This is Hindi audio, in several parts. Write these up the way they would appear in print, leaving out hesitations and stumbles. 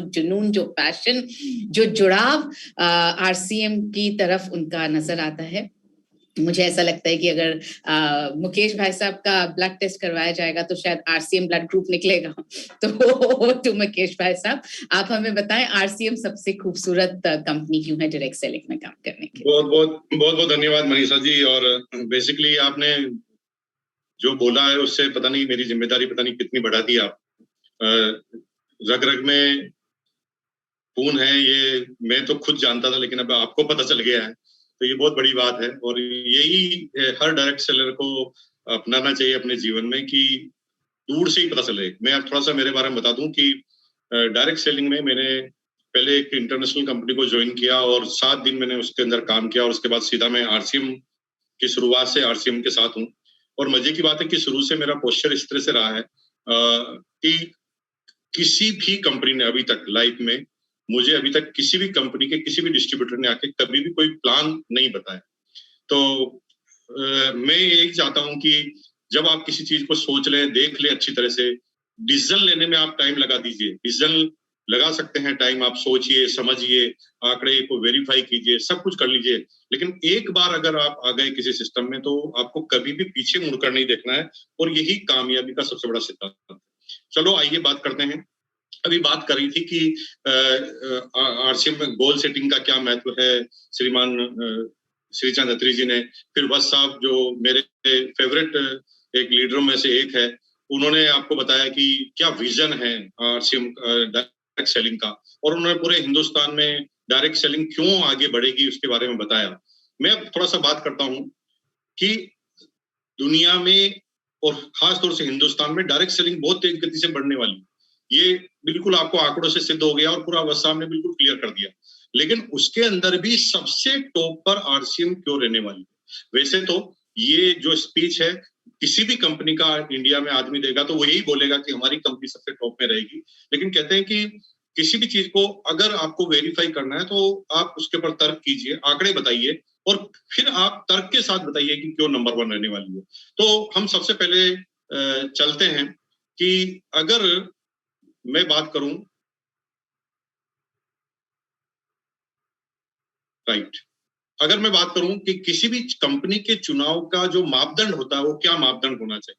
जुनून, जो पैशन, जो जुड़ाव आरसीएम की तरफ उनका नजर आता है। मुझे ऐसा लगता है कि अगर मुकेश भाई साहब का ब्लड टेस्ट करवाया जाएगा तो शायद आरसीएम ब्लड ग्रुप निकलेगा। तो मुकेश भाई साहब, आप हमें बताएं, आरसीएम सबसे खूबसूरत कंपनी क्यों है डायरेक्ट सेलिंग में काम करने के लिए? बहुत धन्यवाद मनीषा जी। और बेसिकली आपने जो बोला है उससे पता नहीं मेरी जिम्मेदारी पता नहीं कितनी बढ़ा दी आप। रग रग में खून है, ये मैं तो खुद जानता था, लेकिन अब आपको पता चल गया है, तो ये बहुत बड़ी बात है। और यही हर डायरेक्ट सेलर को अपनाना चाहिए अपने जीवन में, कि दूर से ही पता चले। मैं अब थोड़ा सा मेरे बारे में बता दूं कि डायरेक्ट सेलिंग में मैंने पहले एक इंटरनेशनल कंपनी को ज्वाइन किया और 7 दिन मैंने उसके अंदर काम किया, और उसके बाद सीधा मैं आरसीएम की शुरुआत से आरसीएम के साथ हूँ। और मजे की बात है कि शुरू से मेरा पोस्चर इस तरह से रहा है कि किसी भी कंपनी ने अभी तक लाइफ में मुझे अभी तक किसी भी कंपनी के किसी भी डिस्ट्रीब्यूटर ने आके कभी भी कोई प्लान नहीं बताया। तो मैं यही चाहता हूं कि जब आप किसी चीज को सोच लें, देख लें अच्छी तरह से, डिसीजन लेने में आप टाइम लगा दीजिए। डिसीजन लगा सकते हैं टाइम, आप सोचिए, समझिए, आंकड़े को वेरीफाई कीजिए, सब कुछ कर लीजिए, लेकिन एक बार अगर आप आ गए किसी सिस्टम में तो आपको कभी भी पीछे मुड़कर नहीं देखना है। और यही कामयाबी का सबसे बड़ा सिद्धांत है। चलो आइए बात करते हैं। अभी बात कर रही थी कि आरसीएम में गोल सेटिंग का क्या महत्व है, श्रीमान श्रीचंद अत्री जी ने, फिर वत्स साहब जो मेरे फेवरेट एक लीडरों में से एक है, उन्होंने आपको बताया कि क्या विजन है आरसीएम डायरेक्ट सेलिंग का, और उन्होंने पूरे हिंदुस्तान में डायरेक्ट सेलिंग क्यों आगे बढ़ेगी उसके बारे में बताया। मैं अब थोड़ा सा बात करता हूं कि दुनिया में और खासतौर से हिंदुस्तान में डायरेक्ट सेलिंग बहुत तेज गति से बढ़ने वाली है। ये बिल्कुल आपको आंकड़ों से सिद्ध हो गया और पूरा वत्स साहब ने बिल्कुल क्लियर कर दिया। लेकिन उसके अंदर भी सबसे टॉप पर आरसीएम क्यों रहने वाली है? वैसे तो ये जो स्पीच है किसी भी कंपनी का इंडिया में आदमी देगा तो वो यही बोलेगा कि हमारी कंपनी सबसे टॉप में रहेगी। लेकिन कहते हैं कि किसी भी चीज को अगर आपको वेरीफाई करना है तो आप उसके ऊपर तर्क कीजिए, आंकड़े बताइए, और फिर आप तर्क के साथ बताइए कि क्यों नंबर 1 रहने वाली है। तो हम सबसे पहले चलते हैं कि अगर मैं बात करूं, राइट, अगर मैं बात करूं कि किसी भी कंपनी के चुनाव का जो मापदंड होता है वो क्या मापदंड होना चाहिए।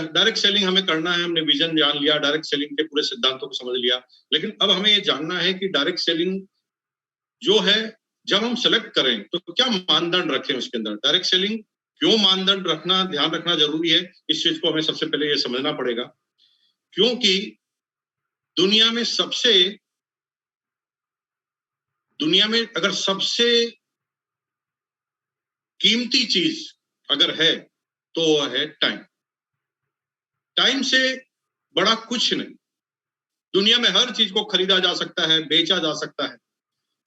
डायरेक्ट सेलिंग हमें करना है, हमने विजन जान लिया, डायरेक्ट सेलिंग के पूरे सिद्धांतों को समझ लिया, लेकिन अब हमें ये जानना है कि डायरेक्ट सेलिंग जो है जब हम सेलेक्ट करें तो क्या मानदंड रखें उसके अंदर। डायरेक्ट सेलिंग क्यों मानदंड रखना, ध्यान रखना जरूरी है, इस चीज को हमें सबसे पहले ये समझना पड़ेगा। क्योंकि दुनिया में अगर सबसे कीमती चीज अगर है तो वो है टाइम। टाइम से बड़ा कुछ नहीं। दुनिया में हर चीज को खरीदा जा सकता है, बेचा जा सकता है,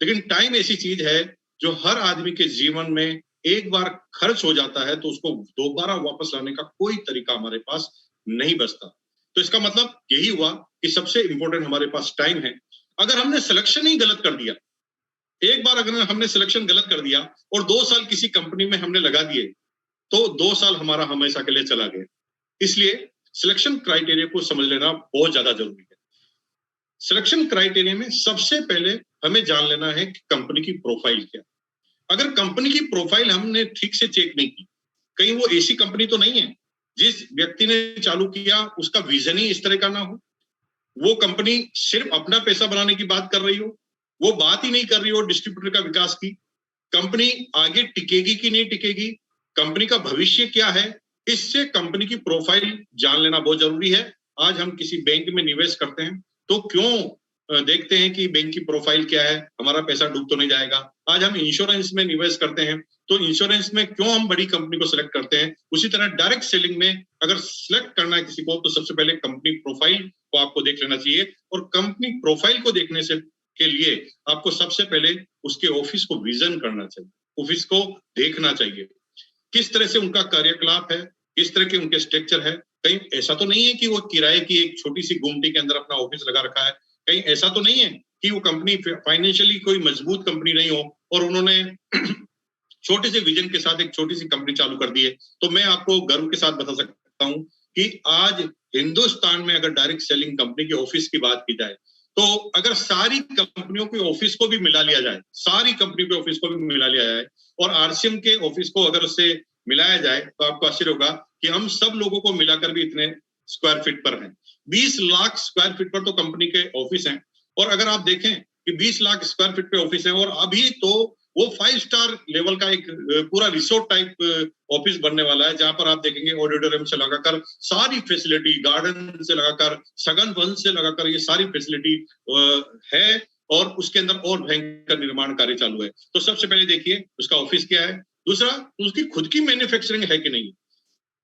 लेकिन टाइम ऐसी चीज है जो हर आदमी के जीवन में एक बार खर्च हो जाता है तो उसको दोबारा वापस लाने का कोई तरीका हमारे पास नहीं बचता। तो इसका मतलब यही हुआ कि सबसे इंपॉर्टेंट हमारे पास टाइम है। अगर हमने सिलेक्शन ही गलत कर दिया, एक बार अगर हमने सिलेक्शन गलत कर दिया और 2 साल किसी कंपनी में हमने लगा दिए तो 2 साल हमारा हमेशा के लिए चला गया। इसलिए सिलेक्शन क्राइटेरिया को समझ लेना बहुत ज्यादा जरूरी है। सिलेक्शन क्राइटेरिया में सबसे पहले हमें जान लेना है कि कंपनी की प्रोफाइल क्या। अगर कंपनी की प्रोफाइल हमने ठीक से चेक नहीं की, कहीं वो ऐसी कंपनी तो नहीं है जिस व्यक्ति ने चालू किया उसका विजन ही इस तरह का ना हो, वो कंपनी सिर्फ अपना पैसा बनाने की बात कर रही हो, वो बात ही नहीं कर रही हो डिस्ट्रीब्यूटर का विकास की, कंपनी आगे टिकेगी कि नहीं टिकेगी, कंपनी का भविष्य क्या है, इससे कंपनी की प्रोफाइल जान लेना बहुत जरूरी है। आज हम किसी बैंक में निवेश करते हैं तो क्यों देखते हैं कि बैंक की प्रोफाइल क्या है, हमारा पैसा डूब तो नहीं जाएगा। आज हम इंश्योरेंस में निवेश करते हैं तो इंश्योरेंस में क्यों हम बड़ी कंपनी को सिलेक्ट करते हैं। उसी तरह डायरेक्ट सेलिंग में अगर सिलेक्ट करना है किसी को तो सबसे पहले कंपनी प्रोफाइल को आपको देख लेना चाहिए, और कंपनी प्रोफाइल को देखने से के लिए आपको सबसे पहले उसके ऑफिस को विजन करना चाहिए, ऑफिस को देखना चाहिए, किस तरह से उनका कार्यकलाप है, किस तरह के उनके स्ट्रक्चर है। कहीं ऐसा तो नहीं है कि वो किराए की एक छोटी सी गुमटी के अंदर अपना ऑफिस लगा रखा है, कहीं ऐसा तो नहीं है कि वो कंपनी फाइनेंशियली कोई मजबूत कंपनी नहीं हो और उन्होंने छोटे से विजन के साथ एक छोटी सी कंपनी चालू कर दी है। तो मैं आपको गर्व के साथ बता सकता हूं कि आज हिंदुस्तान में अगर डायरेक्ट सेलिंग कंपनी के ऑफिस की बात की जाए तो अगर सारी कंपनियों के ऑफिस को भी मिला लिया जाए, सारी कंपनी के ऑफिस को भी मिला लिया जाए और आरसीएम के ऑफिस को अगर उससे मिलाया जाए, तो आपको आश्चर्य होगा कि हम सब लोगों को मिलाकर भी इतने स्क्वायर फीट पर हैं। 20 लाख स्क्वायर फीट पर तो कंपनी के ऑफिस हैं। और अगर आप देखें कि 20 लाख स्क्वायर फीट पे ऑफिस है और अभी तो वो 5 स्टार लेवल का एक पूरा रिसोर्ट टाइप ऑफिस बनने वाला है, जहां पर आप देखेंगे ऑडिटोरियम से लगाकर सारी फैसिलिटी, गार्डन से लगाकर सघन वन से लगाकर ये सारी फैसिलिटी है और उसके अंदर और भयंकर निर्माण कार्य चालू है। तो सबसे पहले देखिए उसका ऑफिस क्या है। दूसरा, उसकी खुद की मैन्युफैक्चरिंग है कि नहीं।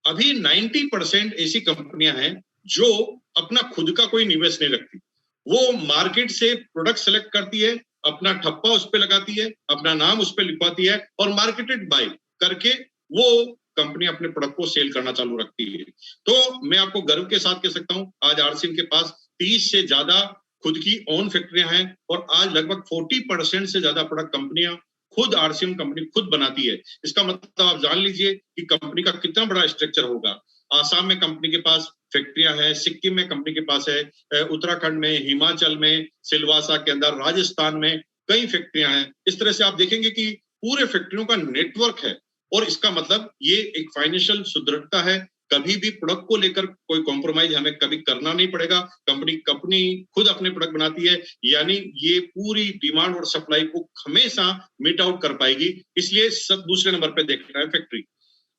अभी 90% ऐसी कंपनियां हैं जो अपना खुद का कोई निवेश नहीं रखती। वो मार्केट से प्रोडक्ट सेलेक्ट करती है, अपना ठप्पा उस पे लगाती है, अपना नाम उस पे लिखवाती है और मार्केटेड बाय करके वो कंपनी अपने प्रोडक्ट को सेल करना चालू रखती है। तो मैं आपको गर्व के साथ कह सकता हूं, आज आरसीएम के पास 30 से ज्यादा खुद की ओन फैक्ट्रियां हैं और आज लगभग 40% से ज्यादा प्रोडक्ट कंपनियां खुद आरसीएम कंपनी खुद बनाती है। इसका मतलब आप जान लीजिए कि कंपनी का कितना बड़ा स्ट्रक्चर होगा। आसाम में कंपनी के पास फैक्ट्रियां हैं, सिक्किम में कंपनी के पास है, उत्तराखंड में, हिमाचल में, सिलवासा के अंदर, राजस्थान में कई फैक्ट्रियां हैं। इस तरह से आप देखेंगे कि पूरे फैक्ट्रियों का नेटवर्क है और इसका मतलब ये एक फाइनेंशियल सुदृढ़ता है। कभी भी प्रोडक्ट को लेकर कोई कॉम्प्रोमाइज हमें कभी करना नहीं पड़ेगा। कंपनी खुद अपने प्रोडक्ट बनाती है, यानी ये पूरी डिमांड और सप्लाई को हमेशा मीट आउट कर पाएगी। इसलिए सब दूसरे नंबर पे देखना है फैक्ट्री।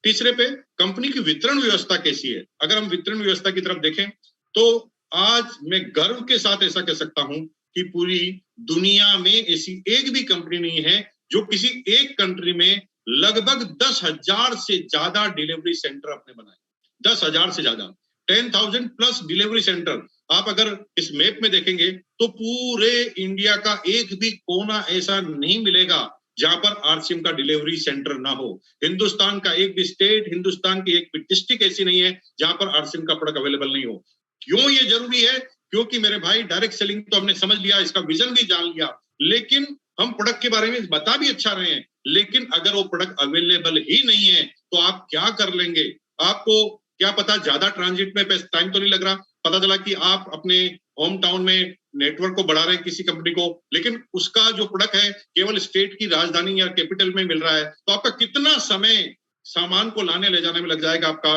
तीसरे पे कंपनी की वितरण व्यवस्था कैसी है। अगर हम वितरण व्यवस्था की तरफ देखें तो आज मैं गर्व के साथ ऐसा कह सकता हूं कि पूरी दुनिया में ऐसी एक भी कंपनी नहीं है जो किसी एक कंट्री में लगभग 10,000 से ज्यादा डिलीवरी सेंटर अपने बनाए। 10,000 से ज्यादा, 10,000 प्लस डिलीवरी सेंटर। आप अगर इस मैप में देखेंगे तो पूरे इंडिया का एक भी कोना ऐसा नहीं मिलेगा जहां पर आरसीएम का डिलीवरी सेंटर ना हो। हिंदुस्तान का एक भी स्टेट, हिंदुस्तान की एक भी डिस्ट्रिक्ट ऐसी नहीं है जहां पर आरसीएम का प्रोडक्ट अवेलेबल नहीं हो। क्यों ये जरूरी है? क्योंकि मेरे भाई डायरेक्ट सेलिंग तो हमने समझ लिया, इसका विजन भी जान लिया, लेकिन हम प्रोडक्ट के बारे में बता भी अच्छा रहे हैं, लेकिन अगर वो प्रोडक्ट अवेलेबल ही नहीं है तो आप क्या कर लेंगे? आपको क्या पता ज्यादा ट्रांजिट में टाइम तो नहीं लग रहा, पता चला कि आप अपने होम टाउन में नेटवर्क को बढ़ा रहे हैं किसी कंपनी को, लेकिन उसका जो प्रोडक्ट है केवल स्टेट की राजधानी या कैपिटल में मिल रहा है, तो आपका कितना समय सामान को लाने ले जाने में लग जाएगा आपका,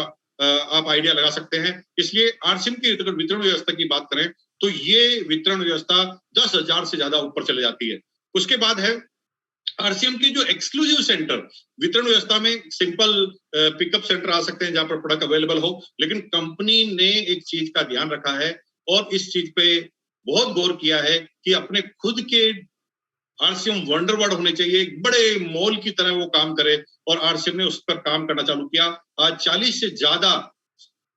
आप आइडिया लगा सकते हैं। इसलिए आरसीएम की वितरण व्यवस्था की बात करें तो ये वितरण व्यवस्था 10,000 से ज्यादा ऊपर चले जाती है। उसके बाद है आरसीएम की जो एक्सक्लूसिव सेंटर। वितरण व्यवस्था में सिंपल पिकअप सेंटर आ सकते हैं जहां पर प्रोडक्ट अवेलेबल हो, लेकिन कंपनी ने एक चीज का ध्यान रखा है और इस चीज पे बहुत गौर किया है कि अपने खुद के आरसीएम वंडरवर्ड होने चाहिए, एक बड़े मॉल की तरह वो काम करे और आरसीएम ने उस पर काम करना चालू किया। आज 40 से ज्यादा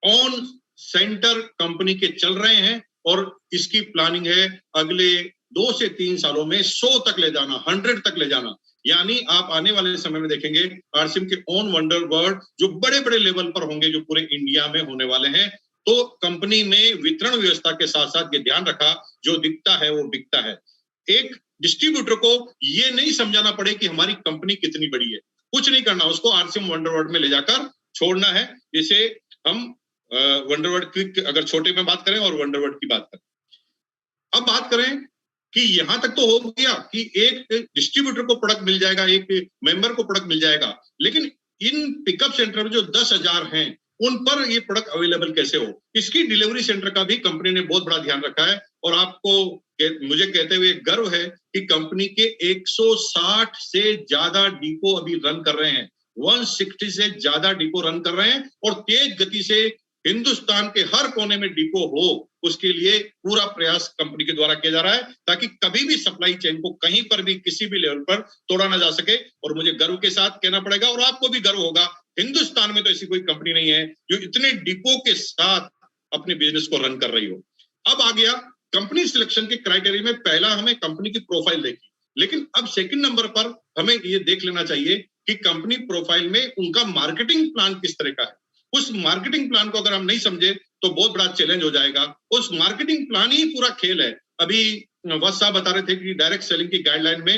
ऑन सेंटर कंपनी के चल रहे हैं और इसकी प्लानिंग है अगले 2 से 3 सालों में 100 तक ले जाना, 100 तक ले जाना। यानी आप आने वाले समय में देखेंगे आरसीएम के ओन वंडरवर्ड जो बड़े बड़े लेवल पर होंगे, जो पूरे इंडिया में होने वाले हैं। तो कंपनी ने वितरण व्यवस्था के साथ साथ ये ध्यान रखा, जो दिखता है वो बिकता है। एक डिस्ट्रीब्यूटर को ये नहीं समझाना पड़े कि हमारी कंपनी कितनी बड़ी है, कुछ नहीं करना, उसको आरसीएम वंडरवर्ड में ले जाकर छोड़ना है। जिसे हम वंडरवर्ड की अगर छोटे में बात करें और वंडरवर्ड की बात करें, अब बात करें कि यहां तक तो हो गया कि एक डिस्ट्रीब्यूटर को प्रोडक्ट मिल जाएगा, एक मेंबर को प्रोडक्ट मिल जाएगा, लेकिन इन पिकअप सेंटर में जो 10,000 हैं उन पर ये प्रोडक्ट अवेलेबल कैसे हो, इसकी डिलीवरी सेंटर का भी कंपनी ने बहुत बड़ा ध्यान रखा है। और आपको मुझे कहते हुए गर्व है कि कंपनी के 160 से ज्यादा डिपो अभी रन कर रहे हैं, 160 से ज्यादा डिपो रन कर रहे हैं और तेज गति से हिंदुस्तान के हर कोने में डिपो हो, उसके लिए पूरा प्रयास कंपनी के द्वारा किया जा रहा है ताकि कभी भी सप्लाई चेन को कहीं पर भी किसी भी लेवल पर तोड़ा ना जा सके। और मुझे गर्व के साथ कहना पड़ेगा और आपको भी गर्व होगा, हिंदुस्तान में तो ऐसी कोई कंपनी नहीं है जो इतने डिपो के साथ अपने बिजनेस को रन कर रही हो। अब आ गया कंपनी सिलेक्शन के क्राइटेरिया में, पहला हमें कंपनी की प्रोफाइल देखी, लेकिन अब सेकंड नंबर पर हमें ये देख लेना चाहिए कि कंपनी प्रोफाइल में उनका मार्केटिंग प्लान किस तरह का है। उस मार्केटिंग प्लान को अगर हम नहीं समझे तो बहुत बड़ा चैलेंज हो जाएगा। उस मार्केटिंग प्लान ही पूरा खेल है। अभी वत्स साहब बता रहे थे कि डायरेक्ट सेलिंग की गाइडलाइन में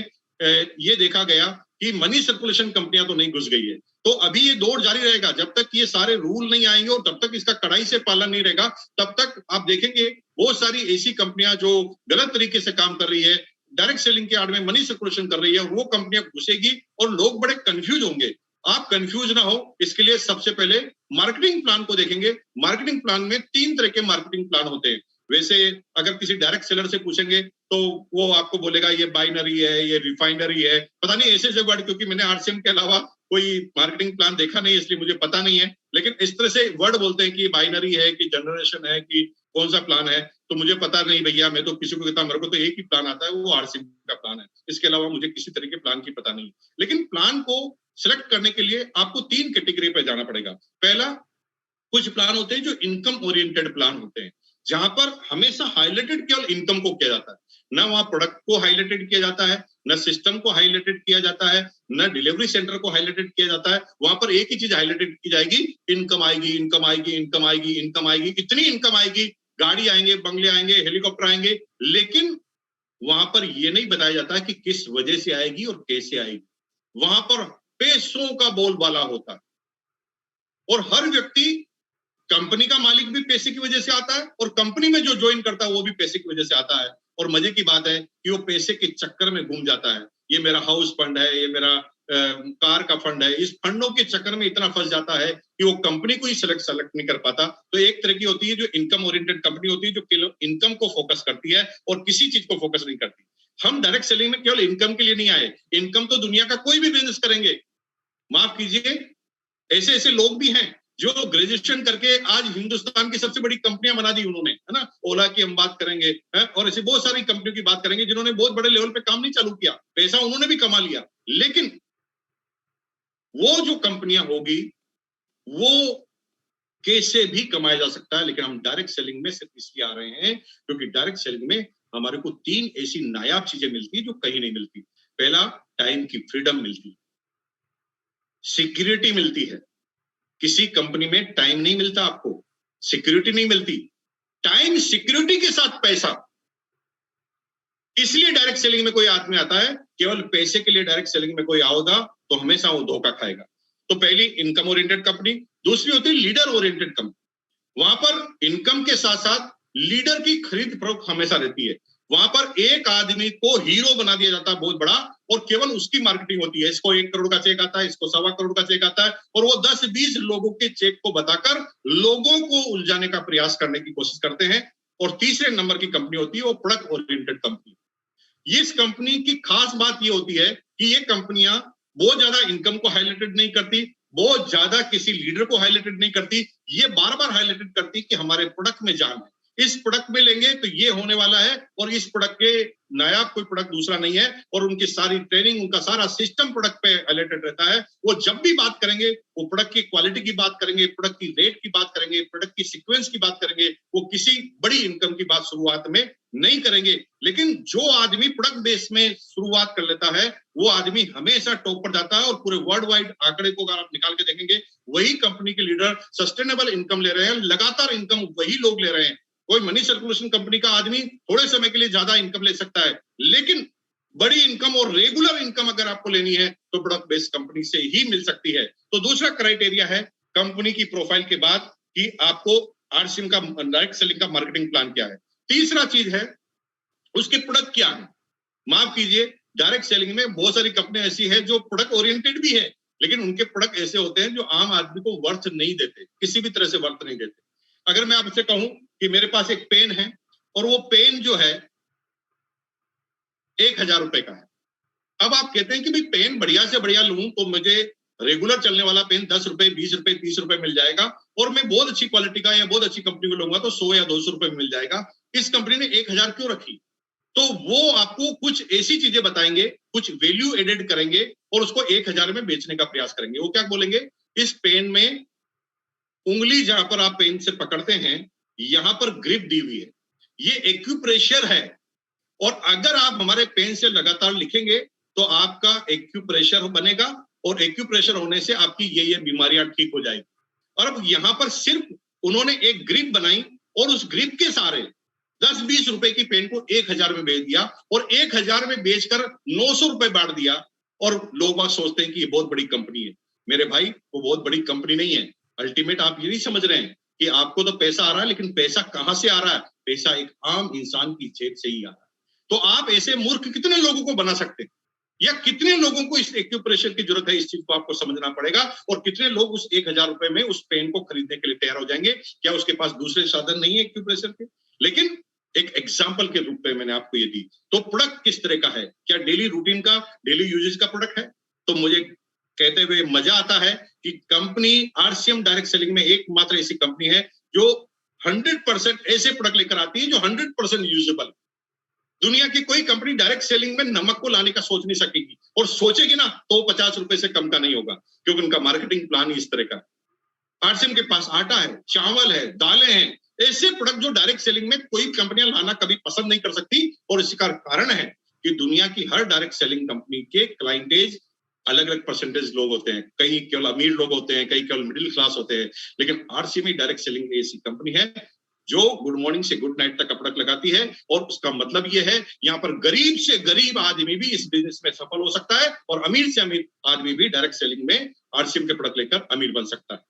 ये देखा गया कि मनी सर्कुलेशन कंपनियां तो नहीं घुस गई है, तो अभी ये दौर जारी रहेगा, जब तक ये सारे रूल नहीं आएंगे और तब तक इसका कड़ाई से पालन नहीं रहेगा, तब तक आप देखेंगे बहुत सारी ऐसी कंपनियां जो गलत तरीके से काम कर रही है, डायरेक्ट सेलिंग के आड़ में मनी सर्कुलेशन कर रही है, वो कंपनियां घुसेगी और लोग बड़े कंफ्यूज होंगे। आप कंफ्यूज ना हो, इसके लिए सबसे पहले मार्केटिंग प्लान को देखेंगे। मार्केटिंग प्लान में 3 तरह के मार्केटिंग प्लान होते हैं। वैसे अगर किसी डायरेक्ट सेलर से पूछेंगे तो वो आपको बोलेगा ये बाइनरी है, ये रिफाइनरी है, पता नहीं ऐसे ऐसे वर्ड, क्योंकि मैंने आरसीएम के अलावा कोई मार्केटिंग प्लान देखा नहीं, इसलिए मुझे पता नहीं है, लेकिन इस तरह से वर्ड बोलते हैं कि बाइनरी है, कि जनरेशन है, कि कौन सा प्लान है, तो मुझे पता नहीं भैया। मैं तो किसी को कहता, मेरे को तो एक ही प्लान आता है, वो आरसीएम का प्लान है, इसके अलावा मुझे किसी तरह के प्लान की पता नहीं। लेकिन प्लान को सिलेक्ट करने के लिए आपको 3 कैटेगरी पे जाना पड़ेगा। पहला, कुछ प्लान होते हैं जो इनकम ओरिएंटेड प्लान होते हैं, जहां पर हमेशा हाईलाइटेड केवल इनकम को किया जाता है, ना वहां प्रोडक्ट को हाईलाइटेड किया जाता है, न सिस्टम को हाईलाइटेड किया जाता है, न डिलीवरी सेंटर को हाईलाइटेड किया जाता है। वहां पर एक ही चीज हाईलाइटेड की जाएगी, इनकम आएगी, इनकम आएगी, इनकम आएगी, इनकम आएगी, इतनी इनकम आएगी, गाड़ी आएंगे, बंगले आएंगे, हेलीकॉप्टर आएंगे, लेकिन वहां पर यह नहीं बताया जाता कि किस वजह से आएगी और कैसे आएगी। वहां पर पैसों का बोलबाला होता है, और हर व्यक्ति, कंपनी का मालिक भी पैसे की वजह से आता है, और कंपनी में जो ज्वाइन करता है वो भी पैसे की वजह से आता है। और मजे की बात है कि वो पैसे के चक्कर में घूम जाता है। ये मेरा हाउस फंड है, ये मेरा कार का फंड है, इस फंडों के चक्कर में इतना फंस जाता है कि वो कंपनी को ही सेलेक्ट नहीं कर पाता। तो एक तरह की होती है जो इनकम ओरिएंटेड कंपनी होती है, जो केवल इनकम को फोकस करती है और किसी चीज को फोकस नहीं करती। हम डायरेक्ट सेलिंग में केवल इनकम के लिए नहीं आए, इनकम तो दुनिया का कोई भी बिजनेस करेंगे। माफ कीजिए, ऐसे ऐसे लोग भी हैं जो ग्रेजुएशन करके आज हिंदुस्तान की सबसे बड़ी कंपनियां बना दी उन्होंने, है ना। ओला की हम बात करेंगे, है? और ऐसी बहुत सारी कंपनियों की बात करेंगे जिन्होंने बहुत बड़े लेवल पे काम नहीं चालू किया, पैसा उन्होंने भी कमा लिया, लेकिन वो जो कंपनियां होगी वो कैसे भी कमाया जा सकता है। लेकिन हम डायरेक्ट सेलिंग में सिर्फ इसलिए आ रहे हैं क्योंकि डायरेक्ट सेलिंग में हमारे को 3 ऐसी नायाब चीजें मिलती है जो कहीं नहीं मिलती। पहला, टाइम की फ्रीडम मिलती, सिक्योरिटी मिलती है। किसी कंपनी में टाइम नहीं मिलता, आपको सिक्योरिटी नहीं मिलती, टाइम सिक्योरिटी के साथ पैसा। इसलिए डायरेक्ट सेलिंग में कोई आदमी आता है, केवल पैसे के लिए डायरेक्ट सेलिंग में कोई आओगा तो हमेशा वो धोखा खाएगा। तो पहली इनकम ओरिएंटेड कंपनी। दूसरी होती है लीडर ओरिएंटेड कंपनी। वहां पर इनकम के साथ साथ लीडर की खरीद फरोख्त हमेशा रहती है। वहां पर एक आदमी को हीरो बना दिया जाता है बहुत बड़ा, और केवल उसकी मार्केटिंग होती है। इसको 1 करोड़ का चेक आता है, इसको 1.25 करोड़ का चेक आता है, और वो 10-20 लोगों के चेक को बताकर लोगों को उलझाने का प्रयास करने की कोशिश करते हैं। और तीसरे नंबर की कंपनी होती है वो प्रोडक्ट ओरिएंटेड कंपनी। इस कंपनी की खास बात ये होती है कि ये कंपनियां बहुत ज्यादा इनकम को हाईलाइटेड नहीं करती, बहुत ज्यादा किसी लीडर को हाईलाइटेड नहीं करती, ये बार बार हाईलाइटेड करती कि हमारे प्रोडक्ट में जान है, इस प्रोडक्ट में लेंगे तो ये होने वाला है, और इस प्रोडक्ट के नायाब कोई प्रोडक्ट दूसरा नहीं है। और उनकी सारी ट्रेनिंग, उनका सारा सिस्टम प्रोडक्ट पे हाईलाइटेड रहता है। वो जब भी बात करेंगे वो प्रोडक्ट की क्वालिटी की बात करेंगे, प्रोडक्ट की रेट की बात करेंगे, प्रोडक्ट की सीक्वेंस की बात करेंगे। वो किसी बड़ी इनकम की बात शुरुआत में नहीं करेंगे। लेकिन जो आदमी प्रोडक्ट बेस में शुरुआत कर लेता है वो आदमी हमेशा टॉप पर जाता है। और पूरे वर्ल्ड वाइड आंकड़े को अगर आप निकाल के देखेंगे, वही कंपनी के लीडर सस्टेनेबल इनकम ले रहे हैं, लगातार इनकम वही लोग ले रहे हैं। कोई मनी सर्कुलेशन कंपनी का आदमी थोड़े समय के लिए ज्यादा इनकम ले सकता है, लेकिन बड़ी इनकम और रेगुलर इनकम अगर आपको लेनी है तो प्रोडक्ट बेस्ड कंपनी से ही मिल सकती है। तो दूसरा क्राइटेरिया है कंपनी की प्रोफाइल के बाद कि आपको आरसीएम का डायरेक्ट सेलिंग का मार्केटिंग प्लान क्या है। तीसरा चीज है उसके प्रोडक्ट क्या है। माफ कीजिए, डायरेक्ट सेलिंग में बहुत सारी कंपनियां ऐसी है जो प्रोडक्ट ओरिएंटेड भी है, लेकिन उनके प्रोडक्ट ऐसे होते हैं जो आम आदमी को वर्थ नहीं देते, किसी भी तरह से वर्थ नहीं देते। अगर मैं आपसे कहूं कि मेरे पास एक पेन है और वो पेन जो है 1000 रुपए का है, अब आप कहते हैं कि भाई पेन बढ़िया से बढ़िया लूं तो मुझे रेगुलर चलने वाला पेन 10 रुपए, 20 रुपए, 30 रुपए मिल जाएगा, और मैं बहुत अच्छी क्वालिटी का या बहुत अच्छी कंपनी को लूंगा तो 100 या 200 रुपए में मिल जाएगा। इस कंपनी ने 1000 क्यों रखी? तो वो आपको कुछ ऐसी चीजें बताएंगे, कुछ वैल्यू एडेड करेंगे और उसको 1000 में बेचने का प्रयास करेंगे। वो क्या बोलेंगे, इस पेन में उंगली जहां पर आप पेन से पकड़ते हैं यहां पर ग्रिप दी हुई है, ये एक्यूप्रेशर है, और अगर आप हमारे पेन से लगातार लिखेंगे तो आपका एक्यूप्रेशर बनेगा, और एक्यूप्रेशर होने से आपकी ये बीमारियां ठीक हो जाएगी। और अब यहां पर सिर्फ उन्होंने एक ग्रिप बनाई और उस ग्रिप के सारे 10-20 रुपए की पेन को 1000 में बेच दिया, और 1000 में बेचकर 900 रुपए बांट दिया, और लोग बात सोचते हैं कि ये बहुत बड़ी कंपनी है। मेरे भाई वो बहुत बड़ी कंपनी नहीं है। अल्टीमेट आप ये नहीं समझ रहे हैं कि आपको तो पैसा आ रहा है, लेकिन पैसा कहां से आ रहा है? पैसा एक आम इंसान की जेब से ही आ रहा है। तो आप ऐसे मूर्ख कितने लोगों को बना सकते हैं, या कितने लोगों को इस एक्यूप्रेशर की जरूरत है, इस चीज को आपको समझना पड़ेगा। और कितने लोग उस 1000 रुपए में उस पेन को खरीदने के लिए तैयार हो जाएंगे? क्या उसके पास दूसरे साधन नहीं है एक्यूप्रेशर के? लेकिन एक एग्जाम्पल के रूप में मैंने आपको ये दी। तो प्रोडक्ट किस तरह का है? क्या डेली रूटीन का, डेली यूजेज का प्रोडक्ट है? तो मुझे कहते हुए मजा आता है कि कंपनी आरसीएम डायरेक्ट सेलिंग में एकमात्र ऐसी कंपनी है जो 100% ऐसे प्रोडक्ट लेकर आती है जो 100% यूजेबल। दुनिया की कोई कंपनी डायरेक्ट सेलिंग में नमक को लाने का सोच नहीं सकेगी, और सोचेगी ना तो 50 रुपए से कम का नहीं होगा, क्योंकि उनका मार्केटिंग प्लान ही इस तरह का। आरसीएम के पास आटा है, चावल है, दालें हैं, ऐसे प्रोडक्ट जो डायरेक्ट सेलिंग में कोई कंपनियां लाना कभी पसंद नहीं कर सकती। और इसका कारण है कि दुनिया की हर डायरेक्ट सेलिंग कंपनी के क्लाइंटेज अलग अलग परसेंटेज लोग होते हैं। कई केवल अमीर लोग होते हैं, कई केवल मिडिल क्लास होते हैं। लेकिन आरसीएम डायरेक्ट सेलिंग ऐसी कंपनी है जो गुड मॉर्निंग से गुड नाइट तक का प्रोडक्ट लगाती है। और उसका मतलब यह है, यहाँ पर गरीब से गरीब आदमी भी इस बिजनेस में सफल हो सकता है, और अमीर से अमीर आदमी भी डायरेक्ट सेलिंग में आरसीएम के प्रोडक्ट लेकर अमीर बन सकता है।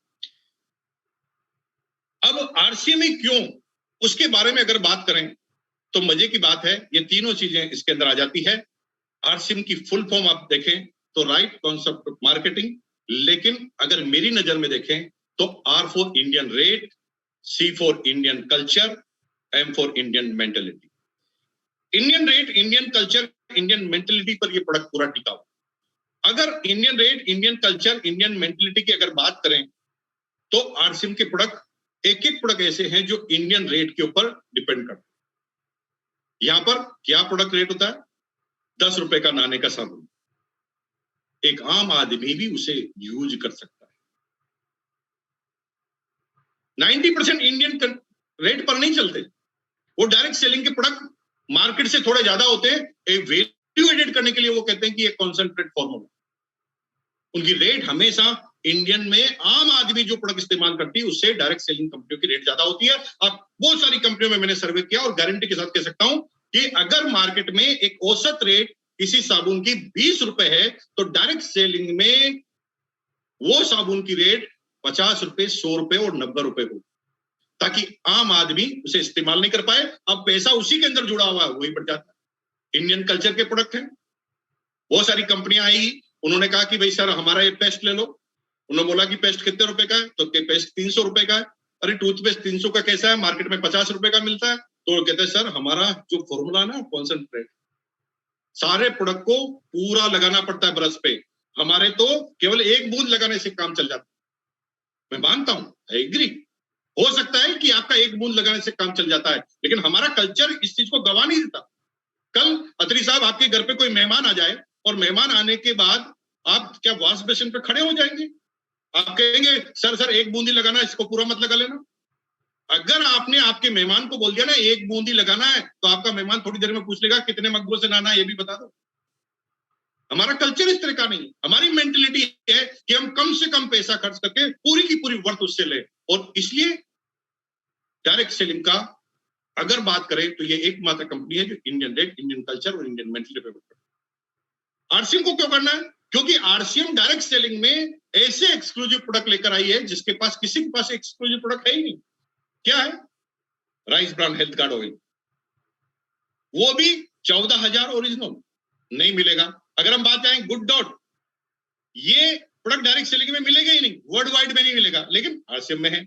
अब आरसीएम क्यों, उसके बारे में अगर बात करें तो मजे की बात है, ये तीनों चीजें इसके अंदर आ जाती है। आरसीएम की फुल फॉर्म आप देखें तो राइट कॉन्सेप्ट ऑफ मार्केटिंग, लेकिन अगर मेरी नजर में देखें तो R for Indian rate, C for Indian culture, M for Indian mentality. Indian rate, Indian culture, Indian mentality पर ये प्रोडक्ट पूरा टिका हुआ। अगर Indian rate, Indian culture, Indian mentality की अगर बात करें तो आरसीएम के प्रोडक्ट एक एक प्रोडक्ट ऐसे हैं जो इंडियन रेट के ऊपर डिपेंड करते हैं। यहां पर क्या प्रोडक्ट रेट होता है? 10 रुपए का नाने का साबुन, एक आम आदमी भी उसे यूज कर सकता है। 90% इंडियन रेट पर नहीं चलते, वो डायरेक्ट सेलिंग के प्रोडक्ट मार्केट से थोड़े ज्यादा होते हैं। एक वैल्यू एडेड करने के लिए वो कहते हैं कि ये कॉन्सेंट्रेट फॉर्मूला। उनकी रेट हमेशा इंडियन में आम आदमी जो प्रोडक्ट इस्तेमाल करती है उससे डायरेक्ट सेलिंग कंपनियों की रेट ज्यादा होती है। अब बहुत सारी कंपनियों में मैंने सर्वे किया और गारंटी के साथ कह सकता हूं कि अगर मार्केट में एक औसत रेट किसी साबुन की 20 रुपए है तो डायरेक्ट सेलिंग में वो साबुन की रेट 50 रुपए, 100 रुपए और 90 रुपए हो, ताकि आम आदमी उसे इस्तेमाल नहीं कर पाए। अब पैसा उसी के अंदर जुड़ा हुआ है, वही बढ़ जाता है। इंडियन कल्चर के प्रोडक्ट हैं, बहुत सारी कंपनियां आई, उन्होंने कहा कि भाई सर हमारा ये पेस्ट ले लो। उन्होंने बोला कि पेस्ट कितने रुपए का है? तो पेस्ट 300 रुपए का है। अरे टूथपेस्ट 300 का कैसा है? मार्केट में 50 रुपए का मिलता है। तो कहते हैं सर हमारा जो फॉर्मूला है ना कॉन्सेंट्रेट, सारे प्रोडक्ट को पूरा लगाना पड़ता है ब्रश पे, हमारे तो केवल एक बूंद लगाने से काम चल जाता है। मैं मानता हूं, आई एग्री, हो सकता है कि आपका एक बूंद लगाने से काम चल जाता है, लेकिन हमारा कल्चर इस चीज को गवा नहीं देता। कल अत्री साहब आपके घर पे कोई मेहमान आ जाए और मेहमान आने के बाद आप क्या वॉश बेसिन पे खड़े हो जाएंगे? आप कहेंगे सर एक बूंदी लगाना, इसको पूरा मत लगा लेना। अगर आपने आपके मेहमान को बोल दिया ना एक बूंदी लगाना है, तो आपका मेहमान थोड़ी देर में पूछ लेगा कितने मग्गों से नहाना है ये भी बता दो। हमारा कल्चर इस तरह का नहीं है। हमारी मेंटेलिटी है कि हम कम से कम पैसा खर्च करके पूरी की पूरी वर्थ उससे ले। और इसलिए डायरेक्ट सेलिंग का अगर बात करें तो ये एकमात्र कंपनी है जो इंडियन रेट, इंडियन कल्चर और इंडियन मेंटेलिटी पे वर्क। आरसीएम को क्यों करना है? क्योंकि आरसीएम डायरेक्ट सेलिंग में ऐसे एक्सक्लूसिव प्रोडक्ट लेकर आई है जिसके पास किसी के पास एक्सक्लूसिव प्रोडक्ट है ही नहीं। क्या है? Rice brand health card oil, वो भी 14,000 ओरिजिनल नहीं मिलेगा। अगर हम बात करें गुड डॉट, ये प्रोडक्ट डायरेक्ट सेलिंग में मिलेगा ही नहीं, वर्ल्ड वाइड में नहीं मिलेगा, लेकिन आरसीएम में है।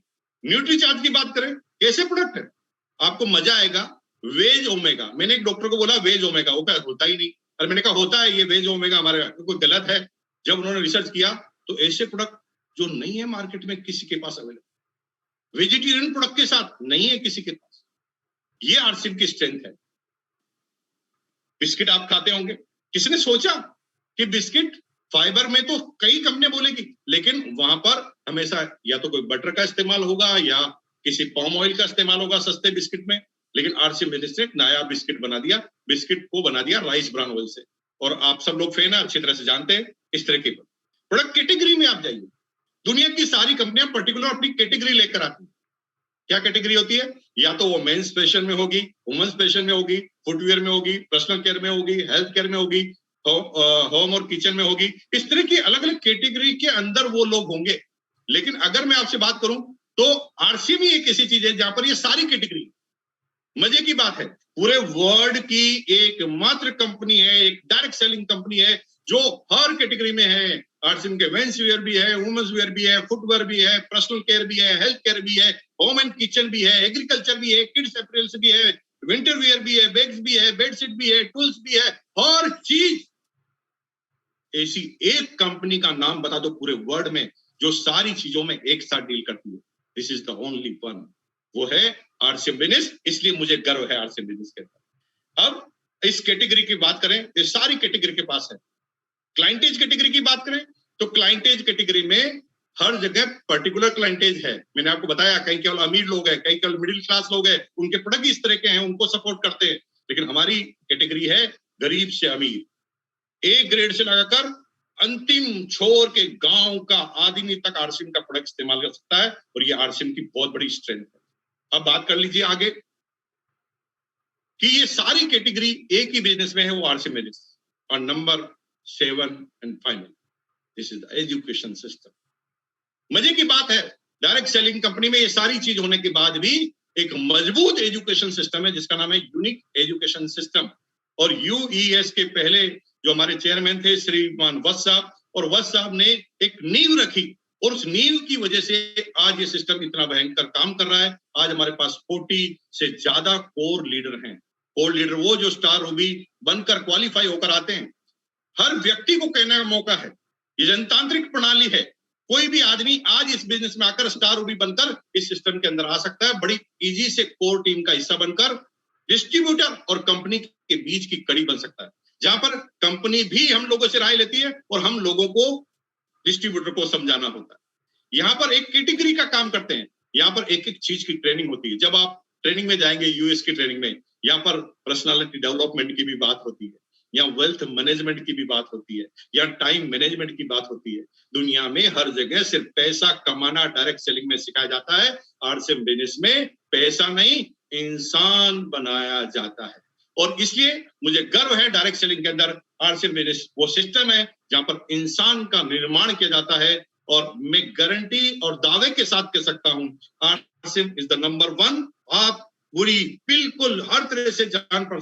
न्यूट्री चार्ज की बात करें, कैसे प्रोडक्ट है? आपको मजा आएगा। वेज ओमेगा, मैंने एक डॉक्टर को बोला वेज ओमेगा, वो क्या होता ही नहीं। और मैंने कहा होता है ये वेज ओमेगा, हमारे कोई गलत है। जब उन्होंने रिसर्च किया तो ऐसे प्रोडक्ट जो नहीं है मार्केट में किसी के पास अवेलेबल, वेजिटेरियन प्रोडक्ट के साथ नहीं है किसी के पास। ये आरसीएम की स्ट्रेंथ है। बिस्किट आप खाते होंगे, किसने सोचा कि बिस्किट फाइबर में तो कई कंपनियां बोलेगी, लेकिन वहां पर हमेशा या तो कोई बटर का इस्तेमाल होगा या किसी पॉम ऑयल का इस्तेमाल होगा सस्ते बिस्किट में। लेकिन आरसीएम ने नया बिस्किट बना दिया, बिस्किट को बना दिया राइस ब्रान ऑयल से। और आप सब लोग फैन अच्छी तरह से जानते हैं इस तरह के प्रोडक्ट कैटेगरी में आप जाइए, दुनिया की सारी कंपनियां पर्टिकुलर अपनी कैटेगरी लेकर आती है। क्या कैटेगरी होती है? या तो वो मेंस फैशन में होगी, वुमेन्स फैशन में होगी, फुटवेयर में होगी, पर्सनल केयर में होगी, हेल्थ केयर में होगी, होम और किचन में होगी, इस तरह की अलग अलग कैटेगरी के अंदर वो लोग होंगे। लेकिन अगर मैं आपसे बात करूं तो आरसीएम एक ऐसी चीज है जहां पर ये सारी कैटेगरी, मजे की बात है, पूरे वर्ल्ड की एकमात्र कंपनी है, एक डायरेक्ट सेलिंग कंपनी है जो हर कैटेगरी में है। आरसीएम के मेंस वेयर भी है, वुमेन्स वेयर भी है, फुटवेयर भी है, पर्सनल केयर भी है, हेल्थ केयर भी है, होम एंड किचन भी है, एग्रीकल्चर भी है, किड्स अपैरेल्स भी है, विंटर वेयर भी है, बैग्स भी है, बेडशीट भी है, टूल्स भी है, हर चीज। ऐसी एक कंपनी का नाम बता दो पूरे वर्ल्ड में जो सारी चीजों में एक साथ डील करती है। This is the only one, वो है आरसीएम बिजनेस। इसलिए मुझे गर्व है आरसीएम बिजनेस के अंदर। अब इस कैटेगरी की बात करें, ये सारी कैटेगरी के पास है। क्लाइंटेज कैटेगरी की बात करें तो क्लाइंटेज कैटेगरी में हर जगह पर्टिकुलर क्लाइंटेज है। मैंने आपको बताया कहीं केवल अमीर लोग हैं, कहीं केवल मिडिल क्लास लोग हैं, उनके प्रोडक्ट इस तरह के हैं, उनको सपोर्ट करते हैं। लेकिन हमारी कैटेगरी है गरीब से अमीर, ए ग्रेड से लगाकर अंतिम छोर के गांव का आदमी तक आरसीएम का प्रोडक्ट इस्तेमाल कर सकता है, और ये आरसीएम की बहुत बड़ी स्ट्रेंथ है। अब बात कर लीजिए आगे कि ये सारी कैटेगरी एक ही बिजनेस में है, वो आरसीएम बिजनेस। और number 7 and final, this is the education system. मजे की बात है, डायरेक्ट सेलिंग कंपनी में ये सारी चीज होने के बाद भी एक मजबूत एजुकेशन सिस्टम है जिसका नाम है यूनिक एजुकेशन सिस्टम। और यूईएस के पहले जो हमारे चेयरमैन थे श्रीमान वत्स साहब, और वत्स साहब ने एक नींव रखी, और उस नींव की वजह से आज ये सिस्टम इतना भयंकर काम कर रहा है। आज हमारे पास 40 से ज्यादा कोर लीडर हैं। कोर लीडर वो जो स्टार रूबी बनकर क्वालिफाई होकर आते हैं। हर व्यक्ति को कहने का मौका है, ये जनतांत्रिक प्रणाली है। कोई भी आदमी आज इस बिजनेस में आकर स्टार रूबी बनकर इस सिस्टम के अंदर आ सकता है, बड़ी इजी से कोर टीम का हिस्सा बनकर डिस्ट्रीब्यूटर और कंपनी के बीच की कड़ी बन सकता है, जहां पर कंपनी भी हम लोगों से राय लेती है और हम लोगों को डिस्ट्रीब्यूटर को समझाना होता है। यहाँ पर एक कैटेगरी का काम करते हैं, यहाँ पर एक एक चीज की ट्रेनिंग होती है। जब आप ट्रेनिंग में जाएंगे यूएस की ट्रेनिंग में, यहाँ पर पर्सनालिटी डेवलपमेंट की भी बात होती है, यहाँ वेल्थ मैनेजमेंट की भी बात होती है, यहाँ टाइम मैनेजमेंट की बात होती है। दुनिया में हर जगह सिर्फ पैसा कमाना डायरेक्ट सेलिंग में सिखाया जाता है, आरसीएम बिजनेस में पैसा नहीं इंसान बनाया जाता है। और इसलिए मुझे गर्व है डायरेक्ट सेलिंग के अंदर आरसीएम बिजनेस वो सिस्टम है जहां पर इंसान का निर्माण किया जाता है। और मैं गारंटी और दावे के साथ कह सकता हूं, आरसीएम इज द नंबर 1। आप पूरी बिल्कुल हर तरह से जान